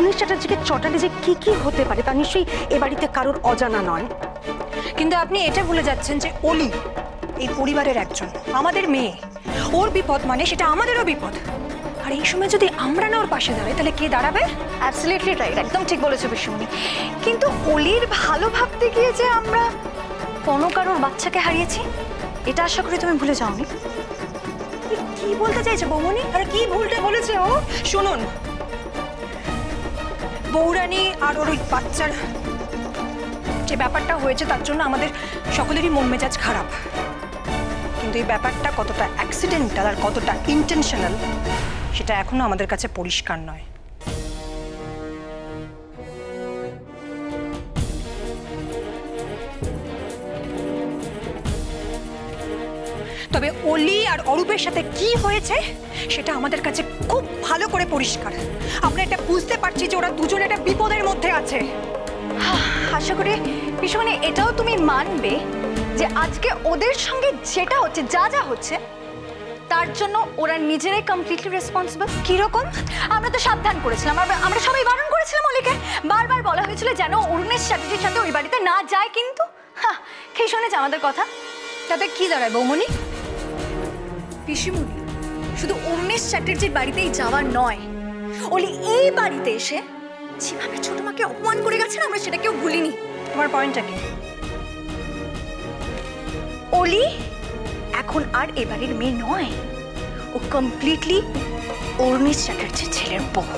অরুণেশ চ্যাটার্জিকে চটালে যে কি হতে পারে তা নিশ্চয়ই এ বাড়িতে কারোর অজানা নয়। কিন্তু আপনি এটা ভুলে যাচ্ছেন যে অলি এই পরিবারের একজন, আমাদের মেয়ে। ওর বিপদ মানে সেটা আমাদেরও বিপদ। আর এই সময় যদি আমরা না ওর পাশে দাঁড়াই তাহলে কে দাঁড়াবে? অ্যাবসলিউটলি রাইট, একদম ঠিক বলেছো বিশ্বমণি। কিন্তু অলির ভালো ভাবতে গিয়ে যে আমরা কোনো কারোর বাচ্চাকে হারিয়েছি, এটা আশা করি তুমি ভুলে যাওনি। কি বলতে চাইছে বৌমনি? আর কি ভুলটা বলেছে ও? শুনুন, বৌরানী আর ওর ওই বাচ্চার যে ব্যাপারটা হয়েছে তার জন্য আমাদের সকলেরই মন মেজাজ খারাপ। কিন্তু এই ব্যাপারটা কতটা অ্যাক্সিডেন্টাল আর কতটা ইন্টেনশনাল সেটা এখনো আমাদের কাছে পরিষ্কার নয়। তবে অলি আর অরূপের সাথে কি হয়েছে সেটা আমাদের কাছে খুব ভালো করে পরিষ্কার। আমরা এটা বুঝতে পারছি যে ওরা দুজন একটা বিপদের মধ্যে আছে। আশা করি বিশ্বমণি এটাও তুমি মানবে যে আজকে ওদের সঙ্গে যেটা হচ্ছে, যা হচ্ছে, তার জন্য ওরা নিজেরাই কমপ্লিটলি রেসপন্সিবল। কিরকম? আমরা তো সাবধান করেছিলাম, আমরা সবাই বারণ করেছিলাম অলিকে। বারবার বলা হয়েছিল যেন অরুণেশ চ্যাটার্জির সাথে ওই বাড়িতে না যায়, কিন্তু কে শুনেছে আমাদের কথা? তাতে কি দাঁড়ায় বৌমনি? পিসিমণি, শুধু অরুণেশ চ্যাটার্জির বাড়িতেই যাওয়া নয়, অলি এই বাড়িতে এসে যেভাবে ছোট মাকে অপমান করে গেছেন আমরা সেটা কেউ ভুলিনি। তোমার পয়েন্টটা কি? অলি এখন আর এ বাড়ির মেয়ে নয়, ও কমপ্লিটলি অরুণেশ চ্যাটার্জির ছেলের বউ।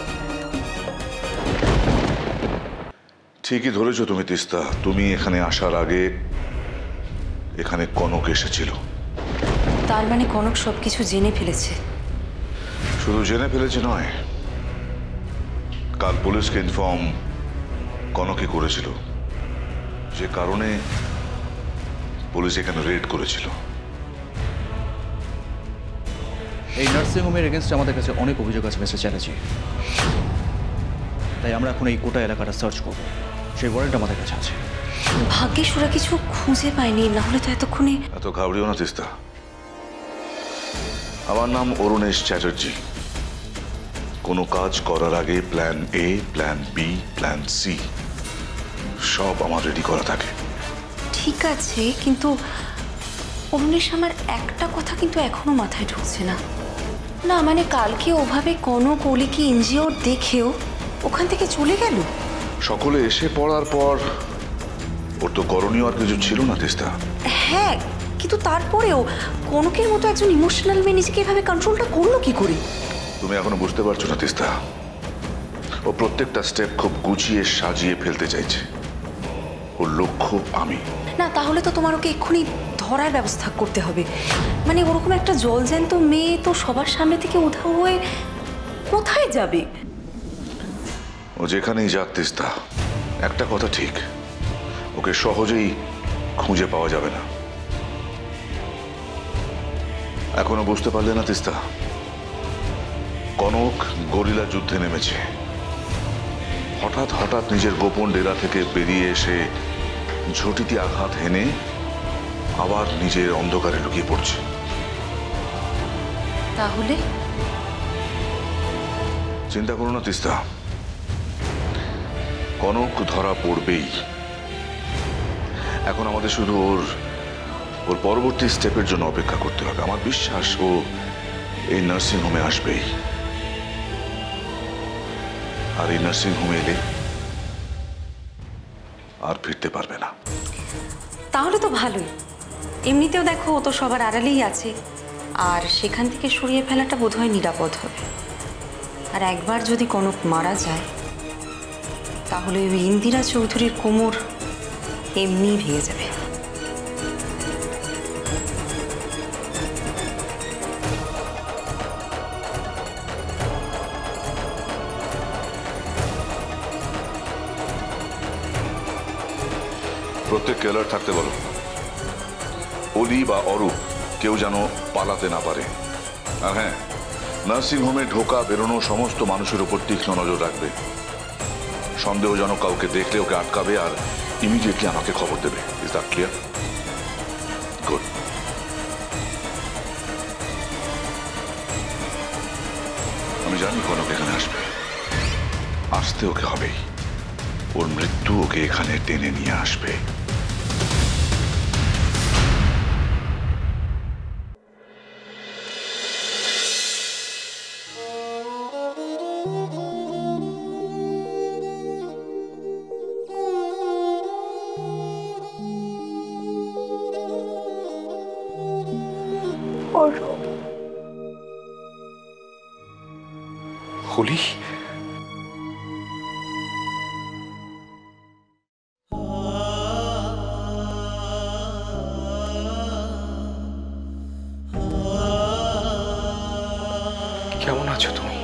ঠিকই ধরেছো তুমি তিস্তা। তুমি এখানে আসার আগে এখানে কনক এসেছিল। তার মানে কনক সবকিছু জেনে ফেলেছে? শুধু জেনে ফেলেছে নয়, কাল পুলিশকে ইনফর্ম কনকই করেছিল, যে কারণে পুলিশ এখানে রেড করেছিল। এই নার্সিংহোমের এগেনস্টে আমাদের কাছে অনেক অভিযোগ আছে মিস্টার চ্যাটার্জি, তাই আমরা এখন এই গোটা এলাকাটা সার্চ করব। সেই ওয়ারেন্ট আমাদের কাছে আছে। ভাগ্যিস ওরা কিছু খুঁজে পায়নি, না হলে তো এতক্ষণে। এত ঘাবড়িও না তিস্তা। আমার নাম অরুণেশ চ্যাটার্জি। কোনো কাজ করার আগে plan A, plan B, plan C সব আমার রেডি করা থাকে। ঠিক আছে, কিন্তু অরুণেশ আমার একটা কথা কিন্তু এখনো মাথায় ঢুকছে না। না মানে কালকে ওভাবে কনক অলিকে ইনজিওর দেখেও ওখান থেকে চলে গেল। সকলে এসে পড়ার পর ওর তো করণীয় আর কিছু ছিল না তিস্তা। হ্যাঁ, কিন্তু তারপরেও কনকের মতো একজন ইমোশনাল মেয়ে নিজেকে এভাবে কন্ট্রোলটা করলো কি করে? তুমি এখনো বুঝতে পারছো না তিস্তা। ও প্রত্যেকটা স্টেপ খুব গুছিয়ে সাজিয়ে ফেলতে চাইছে। ওর লক্ষ্য আমি। না তাহলে তো তোমার ওকে এক্ষুনি ধরার ব্যবস্থা করতে হবে। মানে ওরকম একটা জলজ্যান্ত মেয়ে তো সবার সামনে থেকে উধাও হয়ে কোথায় যাবে? ও যেখানেই যাক তিস্তা, একটা কথা ঠিক, ওকে সহজেই খুঁজে পাওয়া যাবে না। এখনো বুঝতে পারলে না তিস্তা? কনক গরিলা যুদ্ধে নেমেছে। হঠাৎ নিজের গোপন ডেরা থেকে বেরিয়ে এসে ঝটিতে আঘাত হেনে আবার নিজের অন্ধকারে লুকিয়ে পড়ছে। তাহলে চিন্তা করো না তিস্তা, কনক ধরা পড়বেই। এখন আমাদের শুধু ওর পরবর্তী স্টেপের জন্য অপেক্ষা করতে হবে। আমার বিশ্বাস ও এই নার্সিং হোমে আসবেই। আর এই নার্সিং হোমে এলে আর ফিরতে পারবে না। তাহলে তো ভালোই। এমনিতেও দেখো ও তো সবার আড়ালেই আছে, আর সেখান থেকে সরিয়ে ফেলাটা বোধহয় নিরাপদ হবে। আর একবার যদি কনক মারা যায় তাহলে ওই ইন্দিরা চৌধুরীর কোমর এমনিই ভেঙে যাবে। প্রত্যেককে অ্যালার্ট থাকতে বলো। অলি বা অরূপ কেউ যেন পালাতে না পারে। আর হ্যাঁ, নার্সিং হোমে ঢোকা বেরোনো সমস্ত মানুষের উপর তীক্ষ্ণ নজর রাখবে। সন্দেহজনক কাউকে দেখলে ওকে আটকাবে আর ইমিডিয়েটলি আমাকে খবর দেবে। Is that clear? গুড। আমি জানি কনক এখানে আসবে, আসতে ওকে হবেই। ওর মৃত্যু ওকে এখানে টেনে নিয়ে আসবে। হোলি, কেমন আছো তুমি?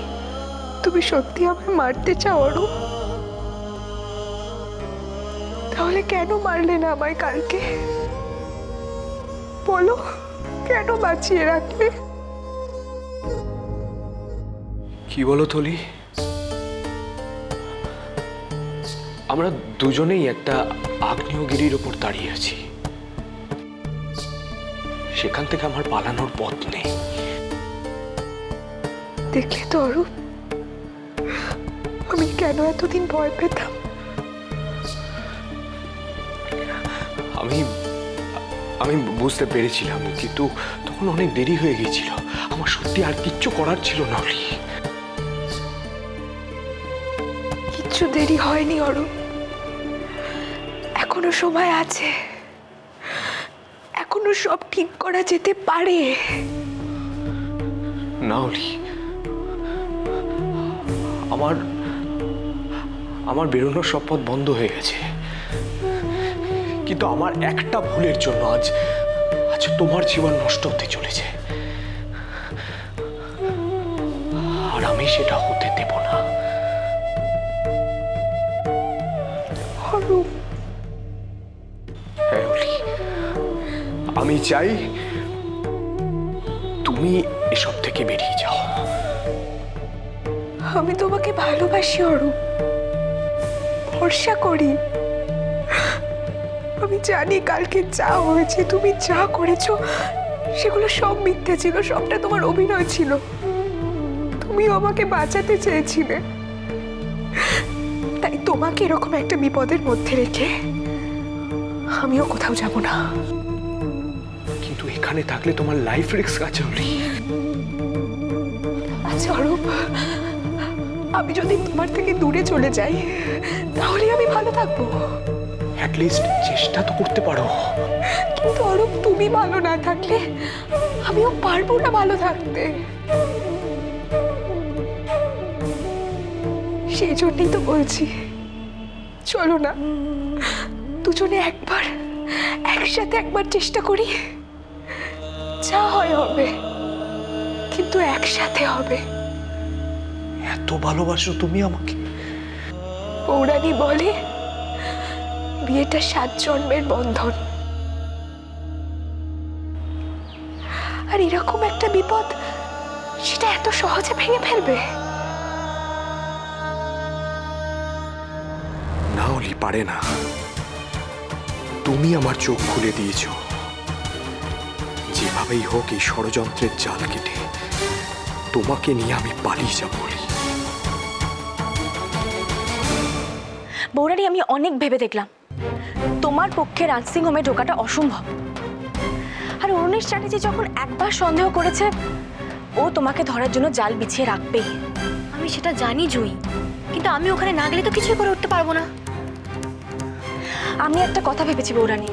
তুমি সত্যি আমায় মারতে চাও অরূপ? তাহলে কেন মারলে না আমায় কালকে? বলো, কেন বাঁচিয়ে রাখলে? কি বলো থলি? আমরা দুজনেই একটা আগ্নেয়গিরির ওপর দাঁড়িয়ে আছি। সেখান থেকে আমার পালানোর পথ নেই। দেখলে তো অরূপ, আমি কেন এতদিন ভয় পেতাম। আমি বুঝতে পেরেছিলাম, কিন্তু তখন অনেক দেরি হয়ে গিয়েছিল। আমার সত্যি আর কিচ্ছু করার ছিল না। কিচ্ছু দেরি হয়নি অরূপ, এখনো সময় আছে, এখনো সব ঠিক করা যেতে পারে। না অলি, আমার বেরোনোর সব পথ বন্ধ হয়ে গেছে। কিন্তু আমার একটা ভুলের জন্য আজ তোমার জীবন নষ্ট হতে চলেছে, আর আমি সেটা হতে দেব না। হ্যাঁ অলি, আমি চাই তুমি এসব থেকে বেরিয়ে যাও। আমি তোমাকে ভালোবাসি অরূপ, ভরসা করি। আমি জানি কালকে যা হয়েছে, তুমি যা করেছো, সেগুলো সব মিথ্যে ছিল, সবটা তোমার অভিনয় ছিল। তুমিও আমাকে বাঁচাতে চেয়েছিলে, তাই তোমাকে এরকম একটা বিপদের মধ্যে রেখে আমিও কোথাও যাব না। কিন্তু এখানে থাকলে তোমার লাইফ রিস্ক আছে অলি। আচ্ছা অরূপ, আমি যদি তোমার থেকে দূরে চলে যাই তাহলে আমি ভালো থাকবো। অ্যাটলিস্ট চেষ্টা তো করতে পারো। কিন্তু অরূপ, তুমি ভালো না থাকলে আমিও পারবো না ভালো থাকতে। সেই জন্যই তো বলছি, চলো না দুজনে একসাথে একবার চেষ্টা করি। যা হয় হবে, কিন্তু একসাথে হবে। এত ভালোবাসো তুমি আমাকে? পৌরাণী বলে বিয়েটা 7 জন্মের বন্ধন, আর এরকম একটা বিপদ সেটা এত সহজে ভেঙে ফেলবে না অলি, পারে না। তুমি আমার চোখ খুলে দিয়েছো। যেভাবেই হোক এই ষড়যন্ত্রের জাল কেটে তোমাকে নিয়ে আমি পালিয়ে যাব অলি। বৌরানি, আমি অনেক ভেবে দেখলাম তোমার পক্ষে নার্সিং হোমে ঢোকাটা অসম্ভব। আর অরুণের স্ট্র্যাটেজি যখন একবার সন্দেহ করেছে, ও তোমাকে ধরার জন্য জাল বিছিয়ে রাখবেই। আমি সেটা জানি জুই, কিন্তু আমি ওখানে না গেলে তো কিছুই করে উঠতে পারবো না। আমি একটা কথা ভেবেছি বৌরানি,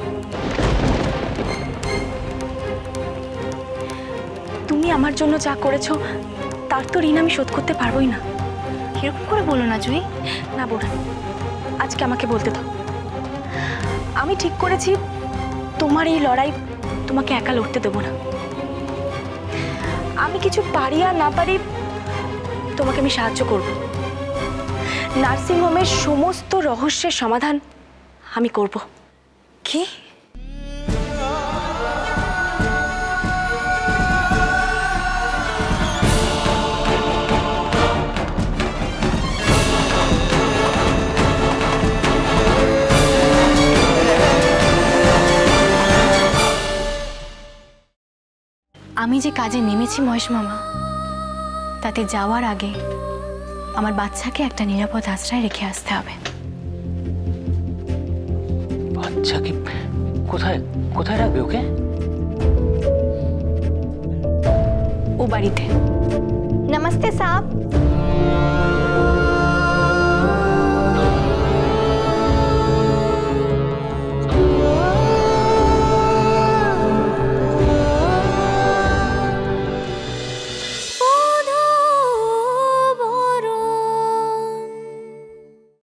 তুমি আমার জন্য যা করেছো তার তো ঋণ আমি শোধ করতে পারবোই না। কিরকম করে বলো না জুই? না বৌরানি, আজকে আমাকে বলতে দাও। আমি ঠিক করেছি তোমার এই লড়াই তোমাকে একা লড়তে দেবো না। আমি কিছু পারি আর না পারি, তোমাকে আমি সাহায্য করব। নার্সিং হোমের সমস্ত রহস্যের সমাধান আমি করব। কি? আমি যে কাজে নেমেছি মহেশ মামা, তাতে যাওয়ার আগে আমার বাচ্চাকে একটা নিরাপদ আশ্রয় রেখে আসতে হবে। বাচ্চাকে কোথায় কোথায় রাখবে ওকে? ও বাড়িতে। নমস্তে সাহেব।